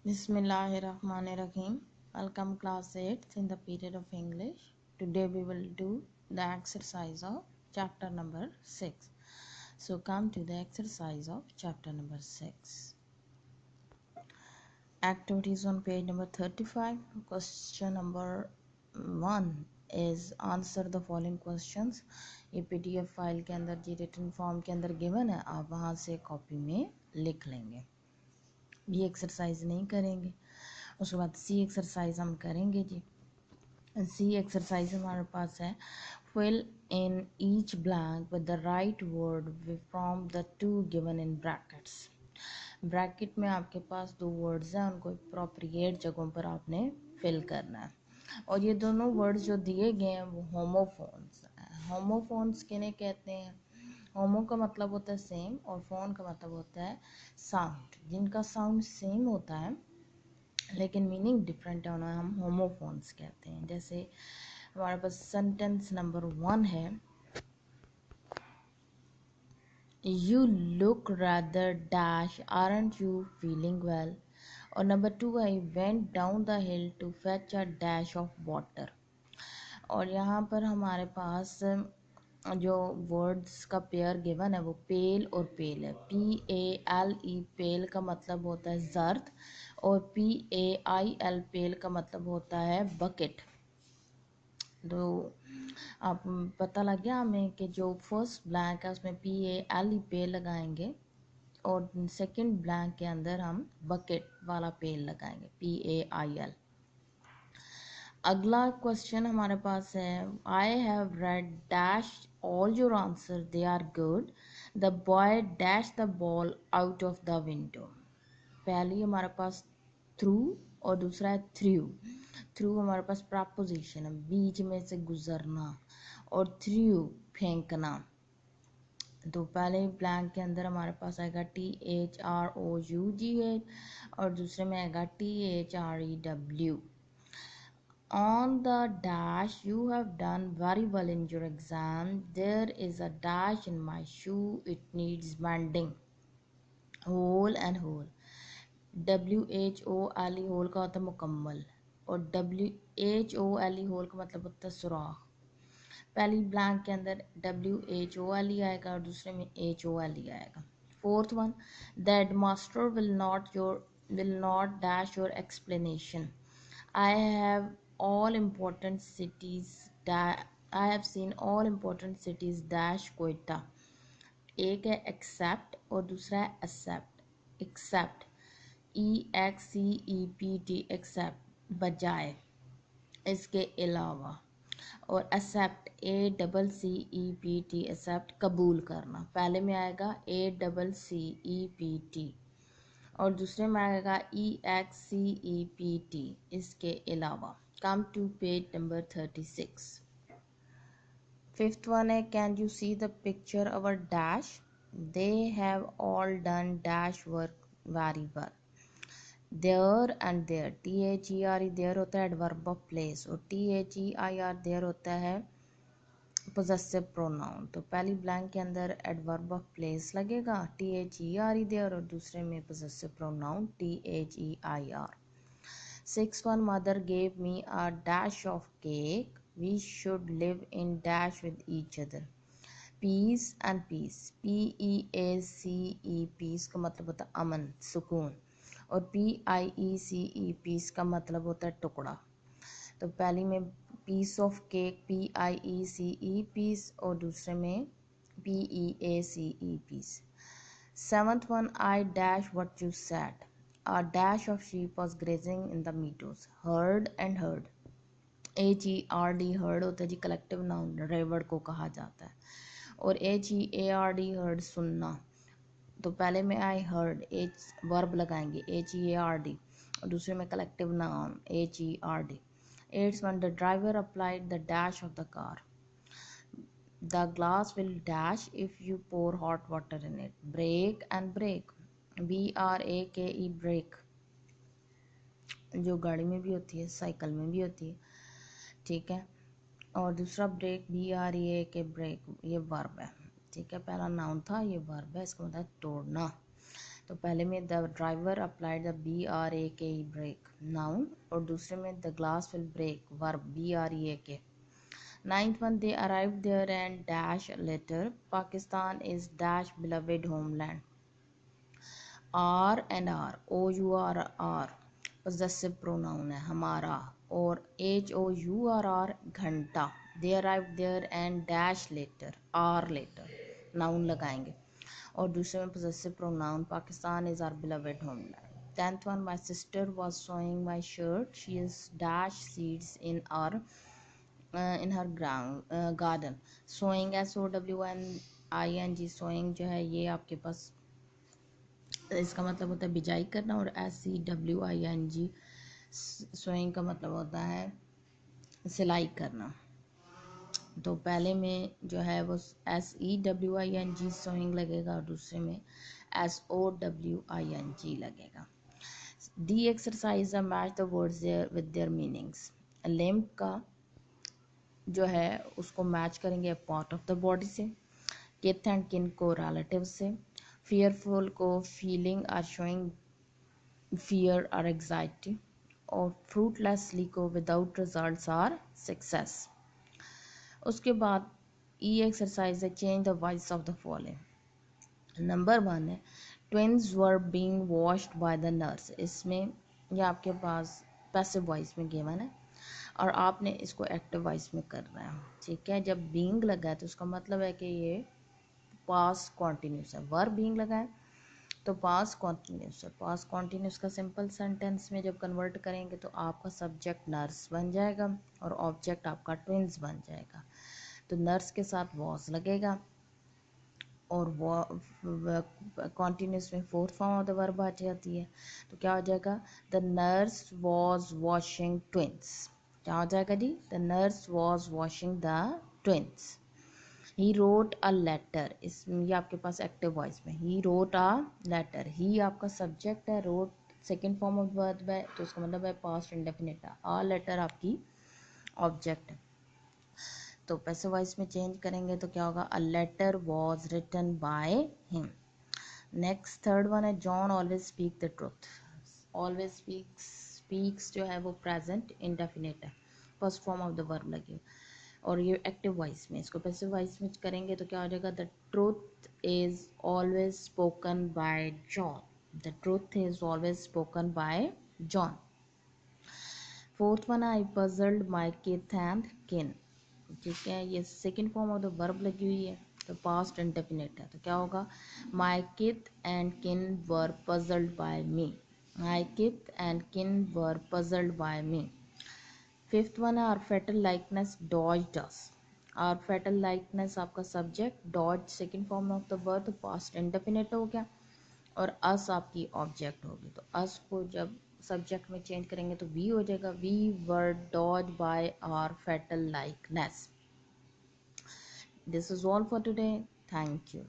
Bismillahirrahmanirrahim. Welcome class 8 in the period of English. Today we will do the exercise of chapter number 6. So come to the exercise of chapter number 6. Activities on page number 35. Question number 1 is answer the following questions. ये PDF file के अंदर जी written form के अंदर given है, आप वहाँ से copy में लिख लेंगे. ये एक्सरसाइज नहीं करेंगे. उसके बाद सी एक्सरसाइज हम करेंगे जी. सी एक्सरसाइज हमारे पास है fill in each blank with the right word from the two given in brackets. Bracket में आपके पास दो वर्ड्स हैं, उनको अप्रोप्रिएट जगहों पर आपने फिल करना है. और ये दोनों वर्ड्स जो दिए गए हैं वो होमोफोन्स हैं. होमोफोन्स किन्हें कहते हैं? होमो का मतलब होता है सेम और फोन का मतलब होता है साउंड. जिनका साउंड सेम होता है लेकिन मीनिंग डिफरेंट है उन्हें हम होमोफोन्स कहते हैं. जैसे हमारे पास सेंटेंस नंबर 1 है, you look rather dash aren't you feeling well. और नंबर 2 है, went down the hill to fetch a dash of water. और यहाँ पर हमारे पास जो वर्ड्स का पेयर गिवन है वो पेल और पेल है. PALE पेल का मतलब होता है जर्द और PAIL पेल का मतलब होता है बकेट. तो आप पता लग गया हमें कि जो फर्स्ट ब्लैंक है उसमें PALE पेल लगाएंगे और सेकंड ब्लैंक के अंदर हम बकेट वाला पेल लगाएंगे PAIL. अगला क्वेश्चन हमारे पास है, I have read dash all your answer they are good. The boy dash the ball out of the window. पहली हमारे पास थ्रू और दूसरा है थ्रू. थ्रू हमारे पास प्रपोजिशन है, बीच में से गुजरना, और थ्रू फेंकना. तो पहले ब्लैंक के अंदर हमारे पास आएगा THROUGH और दूसरे में आएगा THREW. On the dash you have done very well in your exam. There is a dash in my shoe. It needs mending. Whole and whole. WHOLE whole का होता है मुकम्मल और WHOLE होल का मतलब होता है सुराख. पहली ब्लैंक के अंदर WHOLE आएगा और दूसरे में HOLE आएगा. Fourth one, the headmaster will not dash your explanation. I have seen all important cities dash Quetta. एक है accept और दूसरा है accept. Except EXCEPT except बजाय, इसके अलावा. और accept ACCEPT accept कबूल करना. पहले में आएगा ACCEPT और दूसरे में आएगा EXCEPT इसके अलावा. Come to page number 36. Fifth one है, can you see the picture our dash. They have all done dash work very well. There and there, THERE there होता है एडवर्ब ऑफ प्लेस और THEIR देयर होता है possessive pronoun. तो पहली blank के अंदर एडवर्ब ऑफ प्लेस लगेगा THERE देयर और दूसरे में possessive pronoun THEIR. 6 mother gave me a dash of cake. We should live in dash with each other. Peace and peace, PEACE peace का मतलब होता है अमन सुकून और PIECE peace का मतलब होता है टुकड़ा. तो पहली में piece of cake PIECE piece और दूसरे में PEACE peace. 7th one, I dash what you said. A dash of sheep was grazing in the meadows. Heard and heard, HERD heard होता है जी कलेक्टिव नाउन, रेवर्ड को कहा जाता है. और HEARD heard सुनना. तो पहले में I heard वर्ब लगाएंगे HEARD और दूसरे में collective noun HERD. 8th one, the driver applied the dash of the car. The glass will dash if you pour hot water in it. Break and break, BRAKE brake, जो गाड़ी में भी होती है साइकिल में भी होती है, ठीक है. और दूसरा ब्रेक BREAK ब्रेक, ये वर्ब है, ठीक है. पहला नाउन था, ये वर्ब है, इसका मतलब तोड़ना. तो पहले में the driver applied the BRAKE brake noun, और दूसरे में the glass will break verb BREAK. Ninth one, they arrived there and dash later. Pakistan is dash beloved homeland. R and R, OURR possessive pronoun है हमारा, और HOURR घंटा. They arrived there and dash later, R later noun लगाएंगे, और दूसरे में possessive pronoun Pakistan is our beloved homeland. Tenth one, my sister was sewing my shirt. She is dash seeds in her garden. Sewing SOWING, sewing जो है ये आपके पास इसका मतलब होता है बिजाई करना, और SEWING स्वेइंग का मतलब होता है सिलाई करना. तो पहले में जो है वो SEWING स्वेइंग लगेगा, और दूसरे में SOWING लगेगा. D exercise match the words with their meanings. Limb का जो है उसको मैच करेंगे पार्ट ऑफ द बॉडी से, किथ एंड किन को रिलेटिव से, fearful को feeling or showing fear or anxiety, और fruitlessly को without results or success. उसके बाद ई एक्सरसाइज है change the voice of the following. Number 1 है twins were being washed by the nurse. इसमें ये आपके पास पैसिव वॉइस में गिवन है और आपने इसको एक्टिव वॉइस में करना है. ठीक है, जब बीइंग लगा है तो उसका मतलब है कि ये पास्ट कॉन्टिन्यूस है. वर्ब बीइंग लगा है तो पास्ट कॉन्टिन्यूस है. पास्ट कॉन्टिन्यूस का सिंपल सेंटेंस में जब कन्वर्ट करेंगे तो आपका सब्जेक्ट नर्स बन जाएगा और ऑब्जेक्ट आपका ट्विन्स बन जाएगा. तो नर्स के साथ वॉज लगेगा, और कॉन्टिन्यूस में fourth form of the verb आ जाती है. तो क्या हो जाएगा, the nurse was washing twins. क्या हो जाएगा जी, the nurse was washing the twins. He wrote a letter, इसमें ये आपके पास एक्टिव वॉइस में ही रोट अ लेटर. ही आपका सब्जेक्ट है, wrote second form of verb है तो उसका मतलब है पास्ट इंडेफिनिट है. अ लेटर आपकी ऑब्जेक्ट है. तो पैसिव वॉइस में चेंज करेंगे तो क्या होगा, a letter was written by him. Next third one है John always speak the truth. Always speaks जो है वो प्रेजेंट इंडेफिनिट है, first form of the verb लगी, और ये एक्टिव वॉइस में. इसको पैसिव वॉइस में करेंगे तो क्या हो जाएगा, the truth is always spoken by John. The truth is always spoken by John. Fourth one I puzzled my kith and किन. ठीक है, ये second form of the verb लगी हुई है तो पास्ट इंडेफिनिट है. तो क्या होगा, माई kith and kin were puzzled by me. My kith and kin were puzzled by me. Fifth one है our fatal likeness dodged us. Our fatal likeness आपका subject, dodge second form of the verb तो past indefinite हो गया, और अस आपकी object होगी. तो अस को जब सब्जेक्ट में चेंज करेंगे तो वी हो जाएगा, we were dodged by our fatal likeness. This is all for today. Thank you.